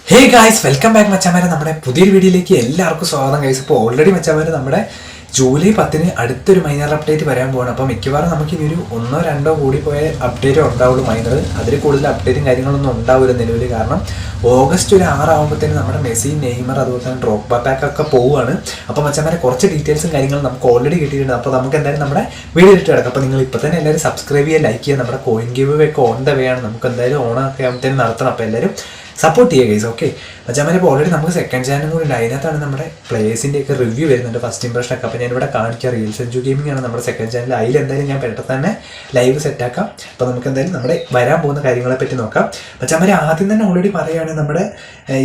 Hey guys, welcome back മച്ചാമാരെ. നമ്മുടെ പുതിയൊരു വീഡിയോയിലേക്ക് എല്ലാവർക്കും സ്വാഗതം ഗൈസ്. ഇപ്പോൾ ഓൾറെഡി മച്ചാമാരെ നമ്മുടെ ജൂലൈ 10 അടുത്തൊരു മൈനർ അപ്ഡേറ്റ് വരാൻ പോകണം. അപ്പോൾ മിക്കവാറും നമുക്ക് ഇനി ഒരു 1-2 കൂടി പോയ അപ്ഡേറ്റേ ഉണ്ടാവുള്ളൂ മൈനർ. അതിൽ കൂടുതൽ അപ്ഡേറ്റും കാര്യങ്ങളൊന്നും ഉണ്ടാവില്ല നിലവിൽ. കാരണം ഓഗസ്റ്റ് ഒരു 6 ആകുമ്പോഴത്തേന് നമ്മുടെ മെസ്സി, നെയ്മർ, അതുപോലെ തന്നെ ഡ്രോഗ്ബ പാക്കൊക്കെ പോവുകയാണ്. അപ്പോൾ മച്ചാമാരെ കുറച്ച് ഡീറ്റെയിൽസും കാര്യങ്ങളും നമുക്ക് ഓൾറെഡി കിട്ടിയിട്ടുണ്ട്. അപ്പോൾ നമുക്ക് എന്തായാലും നമ്മുടെ വീഡിയോ ഇട്ട് കിടക്കാം. അപ്പോൾ നിങ്ങൾ ഇപ്പോൾ തന്നെ എല്ലാവരും സബ്സ്ക്രൈബ് ചെയ്യുക, ലൈക്ക് ചെയ്യുക. നമ്മുടെ കോയിൻ ഗിവ് ഒക്കെ ഓൺ ദ വേ ആണ്. നമുക്ക് എന്തായാലും ഓണൊക്കെ ആകുമ്പോഴത്തേനും നടത്തണം. അപ്പോൾ എല്ലാവരും സപ്പോർട്ട് ചെയ്യുക ഗൈസ്. ഓക്കെ മച്ചാമാരെ, ഇപ്പോൾ ഓൾറെഡി നമുക്ക് സെക്കൻഡ് ചാനലും കൂടി ഉണ്ട്. അതിനകത്താണ് നമ്മുടെ പ്ലേയേഴ്സിൻ്റെ ഒക്കെ റിവ്യൂ വരുന്നുണ്ട്, ഫസ്റ്റ് ഇംപ്രഷനൊക്കെ. അപ്പോൾ ഞാനിവിടെ കാണിക്കുക റിയൽസ് എഡ്യു ഗെയിമിംഗ് ആണ് നമ്മുടെ സെക്കൻഡ് ചാനൽ. അതിലെന്തായാലും ഞാൻ പെട്ടെന്ന് തന്നെ ലൈവ് സെറ്റാക്കാം. അപ്പോൾ നമുക്ക് എന്തായാലും നമ്മുടെ വരാൻ പോകുന്ന കാര്യങ്ങളെ പറ്റി നോക്കാം. മച്ചാമാരെ, ആദ്യം തന്നെ ഓൾറെഡി പറയുകയാണെങ്കിൽ നമ്മുടെ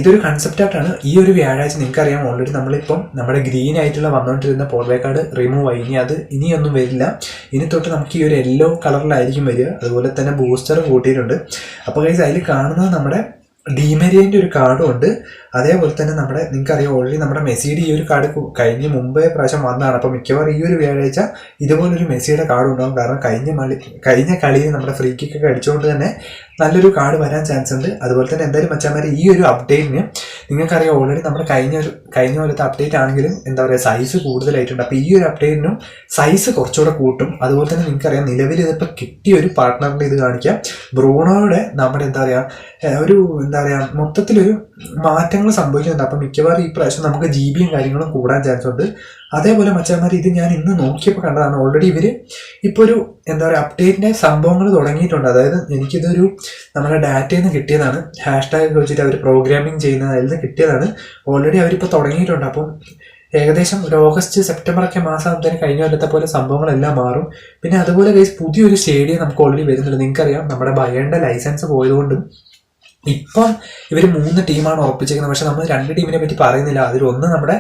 ഇതൊരു കൺസെപ്റ്റായിട്ടാണ്. ഈ ഒരു വ്യാഴാഴ്ച നിങ്ങൾക്കറിയാം ഓൾറെഡി നമ്മളിപ്പം നമ്മുടെ ഗ്രീൻ ആയിട്ടുള്ള വന്നുകൊണ്ടിരുന്ന പോർവേ കാർഡ് റിമൂവ് ആയി. ഇനിയൊന്നും വരില്ല. ഇനി തൊട്ട് നമുക്ക് ഈ ഒരു യെല്ലോ കളറിലായിരിക്കും വരിക. അതുപോലെ തന്നെ ബൂസ്റ്ററും കൂട്ടിയിട്ടുണ്ട്. അപ്പോൾ ഗൈസ് അതിൽ കാണുന്നത് നമ്മുടെ ഡിമെരിയൻ്റെ ഒരു കാർഡും ഉണ്ട്. അതേപോലെ തന്നെ നമ്മുടെ നിങ്ങൾക്കറിയാം ഓൾറെഡി നമ്മുടെ മെസ്സിയുടെ ഈ ഒരു കാർഡ് കഴിഞ്ഞ് മുമ്പേ പ്രാവശ്യം വന്നതാണ്. അപ്പോൾ മിക്കവാറും ഈ ഒരു വ്യാഴാഴ്ച ഇതുപോലൊരു മെസ്സിയുടെ കാർഡ് ഉണ്ടാകും. കാരണം കഴിഞ്ഞ കളിയിൽ നമ്മുടെ ഫ്രീ കിക്കൊക്കെ അടിച്ചുകൊണ്ട് തന്നെ നല്ലൊരു കാർഡ് വരാൻ ചാൻസ് ഉണ്ട്. അതുപോലെ തന്നെ എന്തായാലും മച്ചാമാരെ ഈ ഒരു അപ്ഡേറ്റിന് നിങ്ങൾക്കറിയാം ഓൾറെഡി നമ്മുടെ കഴിഞ്ഞ പോലത്തെ അപ്ഡേറ്റ് ആണെങ്കിലും എന്താ പറയുക സൈസ് കൂടുതലായിട്ടുണ്ട്. അപ്പോൾ ഈ ഒരു അപ്ഡേറ്റിനും സൈസ് കുറച്ചുകൂടെ കൂട്ടും. അതുപോലെ തന്നെ നിങ്ങൾക്കറിയാം നിലവിൽ ഇതിപ്പോൾ കിട്ടിയ ഒരു പാർട്ട്ണറിൻ്റെ ഇത് കാണിക്കാം. ബ്രൂണോയുടെ നമ്മുടെ എന്താ പറയുക മൊത്തത്തിലൊരു മാറ്റങ്ങൾ സംഭവിക്കുന്നുണ്ട്. അപ്പം മിക്കവാറും ഈ പ്രാവശ്യം നമുക്ക് GB കാര്യങ്ങളും കൂടാൻ ചാൻസ് ഉണ്ട്. അതേപോലെ മച്ചാന്മാർ ഇത് ഞാൻ ഇന്ന് നോക്കിയപ്പോൾ കണ്ടതാണ്. ഓൾറെഡി ഇവർ ഇപ്പോൾ ഒരു എന്താ പറയുക അപ്ഡേറ്റിൻ്റെ സംഭവങ്ങൾ തുടങ്ങിയിട്ടുണ്ട്. അതായത് എനിക്കിതൊരു നമ്മുടെ ഡാറ്റയിൽ നിന്ന് കിട്ടിയതാണ്. #ഒക്കെ വെച്ചിട്ട് അവർ പ്രോഗ്രാമിങ് ചെയ്യുന്നതിൽ നിന്ന് കിട്ടിയതാണ്. ഓൾറെഡി അവരിപ്പോൾ തുടങ്ങിയിട്ടുണ്ട്. അപ്പം ഏകദേശം ഒരു ഓഗസ്റ്റ് സെപ്റ്റംബർ ഒക്കെ മാസമാകുമ്പോഴത്തേന് കഴിഞ്ഞ കൊല്ലത്തെ പോലെ സംഭവങ്ങളെല്ലാം മാറും. പിന്നെ അതുപോലെ ഗൈസ് പുതിയൊരു സ്റ്റേഡിയം നമുക്ക് ഓൾറെഡി വരുന്നുണ്ട്. നിങ്ങൾക്കറിയാം നമ്മുടെ ബയേണിൻ്റെ ലൈസൻസ് പോയതുകൊണ്ടും ഇപ്പം ഇവർ 3 ടീമാണ് ഉറപ്പിച്ചേക്കുന്നത്. പക്ഷെ നമ്മൾ 2 ടീമിനെ പറ്റി പറയുന്നില്ല. അതിലൊന്ന് നമ്മുടെ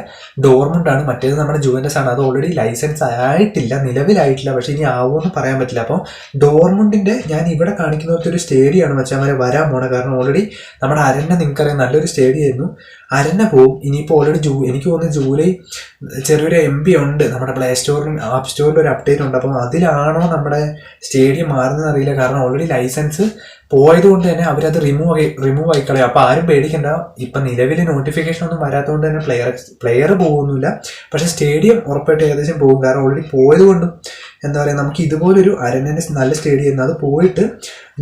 ഡോർമുണ്ടാണ്, മറ്റേത് നമ്മുടെ ജുവൻറ്റസ് ആണ്. അത് ഓൾറെഡി ലൈസൻസ് ആയിട്ടില്ല, നിലവിലായിട്ടില്ല. പക്ഷെ ഇനി ആവുമെന്ന് പറയാൻ പറ്റില്ല. അപ്പം ഡോർമുണ്ടിൻ്റെ ഞാൻ ഇവിടെ കാണിക്കുന്ന പോലത്തെ ഒരു സ്റ്റേഡിയമാണ് മച്ചാമാരെ വരാൻ പോണത്. കാരണം ഓൾറെഡി നമ്മുടെ അരന്നെ നിങ്ങൾക്കറിയാം നല്ലൊരു സ്റ്റേഡിയം ആയിരുന്നു. അരന്നെ പോവും. ഇനിയിപ്പോൾ ഓൾറെഡി എനിക്ക് തോന്നുന്നു ജൂലൈ ചെറിയൊരു MB ഉണ്ട് നമ്മുടെ പ്ലേ സ്റ്റോറിൽ, ആപ്പ് സ്റ്റോറിൽ ഒരു അപ്ഡേറ്റ് ഉണ്ട്. അപ്പം അതിലാണോ നമ്മുടെ സ്റ്റേഡിയം മാറുന്നതെന്ന് അറിയില്ല. കാരണം ഓൾറെഡി ലൈസൻസ് പോയത് കൊണ്ട് തന്നെ അവരത് റിമൂവ് ആയിക്കളയും. അപ്പോൾ ആരും പേടിക്കണ്ട. ഇപ്പം നിലവിൽ നോട്ടിഫിക്കേഷൻ ഒന്നും വരാത്തതുകൊണ്ട് തന്നെ പ്ലെയർ പോകുന്നില്ല. പക്ഷെ സ്റ്റേഡിയം ഉറപ്പായിട്ട് ഏകദേശം പോകും. കാരണം ഓൾറെഡി പോയത് കൊണ്ടും എന്താ പറയുക നമുക്ക് ഇതുപോലൊരു അരണ്യൻ്റെ നല്ല സ്റ്റേഡിയം ആയിരുന്നു. അത് പോയിട്ട്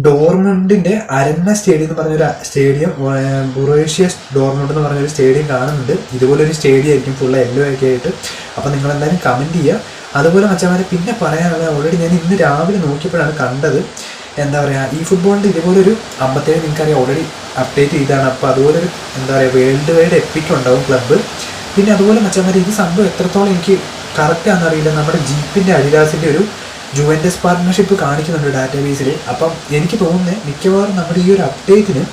ഡോർമുണ്ടിൻ്റെ അരണ്ണ സ്റ്റേഡിയം എന്ന് പറഞ്ഞൊരു സ്റ്റേഡിയം, ബുറേഷ്യസ് ഡോർമുണ്ട് എന്ന് പറഞ്ഞൊരു സ്റ്റേഡിയം കാണുന്നുണ്ട്. ഇതുപോലൊരു സ്റ്റേഡിയം ആയിരിക്കും ഫുള്ള് യെല്ലോ ഒക്കെ ആയിട്ട്. അപ്പോൾ നിങ്ങളെന്തായാലും കമൻറ്റ് ചെയ്യുക. അതുപോലെ മച്ചാമാരെ പിന്നെ പറയാനുള്ളത് ഓൾറെഡി ഞാൻ ഇന്ന് രാവിലെ നോക്കിയപ്പോഴാണ് കണ്ടത്. എന്താ പറയുക ഈ ഫുട്ബോളിൻ്റെ ഇതുപോലൊരു 57 നിങ്ങൾക്കറിയാം ഓൾറെഡി അപ്ഡേറ്റ് ചെയ്താണ്. അപ്പോൾ അതുപോലൊരു എന്താ പറയുക വേൾഡ് വൈഡ് എപ്പിക് ഉണ്ടാവും ക്ലബ്ബ്. പിന്നെ അതുപോലെ മച്ചാമാരെ ഇത് സംഭവം എത്രത്തോളം എനിക്ക് കറക്റ്റ് ആണെന്നറിയില്ല. നമ്മുടെ ജീപ്പിൻ്റെ അഡിഡാസിൻ്റെ ഒരു ജുവൻറ്റസ് പാർട്ട്ണർഷിപ്പ് കാണിക്കുന്നുണ്ട് ഡാറ്റാബേസിൽ. അപ്പം എനിക്ക് തോന്നുന്നത് മിക്കവാറും നമ്മുടെ ഈ ഒരു അപ്ഡേറ്റിന്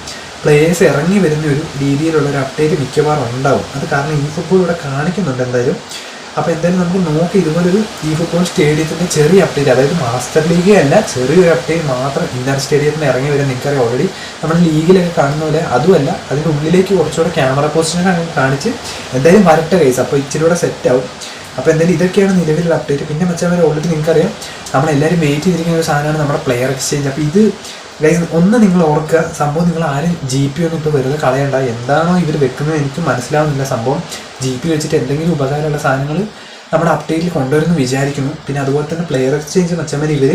പ്ലേയേഴ്സ് ഇറങ്ങി വരുന്ന ഒരു രീതിയിലുള്ളൊരു അപ്ഡേറ്റ് മിക്കവാറും ഉണ്ടാവും. അത് കാരണം ഈ ഫുട്ബോൾ ഇവിടെ കാണിക്കുന്നുണ്ട് എന്തായാലും. അപ്പോൾ എന്തായാലും നമുക്ക് നോക്കി ഇതുപോലൊരു ഈ ഫുട്ബോൾ സ്റ്റേഡിയത്തിൻ്റെ ചെറിയ അപ്ഡേറ്റ്, അതായത് മാസ്റ്റർ ലീഗേ അല്ല, ചെറിയൊരു അപ്ഡേറ്റ് മാത്രം ഇന്റർ സ്റ്റേഡിയത്തിന് ഇറങ്ങി വരാൻ നിങ്ങൾക്കറിയാം ഓൾറെഡി നമ്മുടെ ലീഗിലൊക്കെ കാണുന്ന പോലെ അതുമല്ല, അതിൻ്റെ ഉള്ളിലേക്ക് കുറച്ചുകൂടെ ക്യാമറ പൊസിഷനൊക്കെ കാണിച്ച് എന്തായാലും വരട്ടെ ഗൈസ്. അപ്പോൾ ഇച്ചിരി കൂടെ സെറ്റ് ആവും. അപ്പോൾ എന്തായാലും ഇതൊക്കെയാണ് നിലവിലുള്ള അപ്ഡേറ്റ്. പിന്നെ മച്ചാമാരെ ഓൾറെഡി നിങ്ങൾക്കറിയാം നമ്മളെല്ലാവരും വെയിറ്റ് ചെയ്തിരിക്കുന്ന ഒരു സാധനമാണ് നമ്മുടെ പ്ലെയർ എക്സ്ചേഞ്ച്. അപ്പോൾ ഇത് ഗൈസ് ഒന്ന് നിങ്ങൾ ഓർക്കുക, സംഭവം നിങ്ങൾ ആരും GP ഒന്നും ഇപ്പോൾ വെറുതെ കളയണ്ട. എന്താണോ ഇവർ വെക്കുന്നത് എനിക്ക് മനസ്സിലാവുന്നില്ല. സംഭവം GP വെച്ചിട്ട് എന്തെങ്കിലും ഉപകാരമുള്ള സാധനങ്ങൾ നമ്മുടെ അപ്ഡേറ്റിൽ കൊണ്ടുവരുമെന്ന് വിചാരിക്കുന്നു. പിന്നെ അതുപോലെ തന്നെ പ്ലെയർ എക്സ്ചേഞ്ച് മച്ചന്മാർ ഇവർ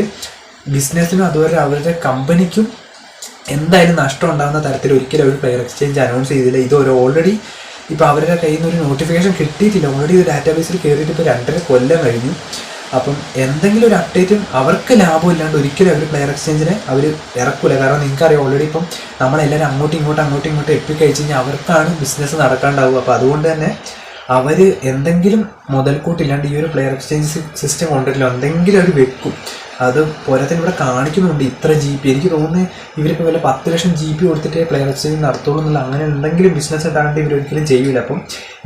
ബിസിനസ്സിനും അതുപോലെ അവരുടെ കമ്പനിക്കും എന്തായാലും നഷ്ടം ഉണ്ടാകുന്ന തരത്തിൽ ഒരിക്കലും അവർ പ്ലെയർ എക്സ്ചേഞ്ച് അനൗൺസ് ചെയ്തില്ല. ഇത് ഓൾറെഡി ഇപ്പോൾ അവരുടെ കയ്യിൽ നിന്ന് ഒരു നോട്ടിഫിക്കേഷൻ കിട്ടിയിട്ടില്ല. ഓൾറെഡി ഒരു ഡാറ്റാബേസിൽ കയറിയിട്ട് ഇപ്പോൾ 2.5 കൊല്ലം കഴിഞ്ഞു. അപ്പം എന്തെങ്കിലും ഒരു അപ്ഡേറ്റും അവർക്ക് ലാഭമില്ലാണ്ട് ഒരിക്കലും അവർ പ്ലെയർ എക്സ്ചേഞ്ചിനെ അവർ ഇറക്കില്ല. കാരണം നിങ്ങൾക്കറിയാം ഓൾറെഡി ഇപ്പം നമ്മളെല്ലാവരും അങ്ങോട്ടും ഇങ്ങോട്ടും എപ്പിക്കഴിച്ച് കഴിഞ്ഞാൽ അവർക്കാണ് ബിസിനസ് നടക്കാണ്ടാവുക. അപ്പോൾ അതുകൊണ്ട് തന്നെ അവർ എന്തെങ്കിലും മുതൽക്കൂട്ടില്ലാണ്ട് ഈ ഒരു പ്ലെയർ എക്സ്ചേഞ്ച് സിസ്റ്റം കൊണ്ടിട്ടില്ല. എന്തെങ്കിലും അവർ വെക്കും. അത് പോരാത്തതിന് ഇവിടെ കാണിക്കുന്നുണ്ട് ഇത്ര GB. എനിക്ക് തോന്നുന്നത് ഇവരിപ്പോൾ വല്ല 10 ലക്ഷം GB കൊടുത്തിട്ടേ പ്ലെയർ എക്സ്ചേഞ്ച് നടത്തുള്ളൂ എന്നുള്ള അങ്ങനെ എന്തെങ്കിലും ബിസിനസ് ഉണ്ടാകേണ്ടി ഇവരൊരിക്കലും ചെയ്യില്ല. അപ്പം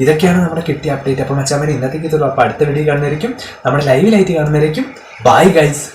ഇതൊക്കെയാണ് നമ്മുടെ കിട്ടിയ അപ്ഡേറ്റ്. അപ്പോൾ മച്ചാമാരെ ഇന്നത്തേക്ക് ഇതുള്ളൂ. അപ്പോൾ അടുത്ത വീഡിയോ കാണുന്നതായിരിക്കും, നമ്മുടെ ലൈവിലായിട്ട് കാണുന്നതായിരിക്കും. Bye guys.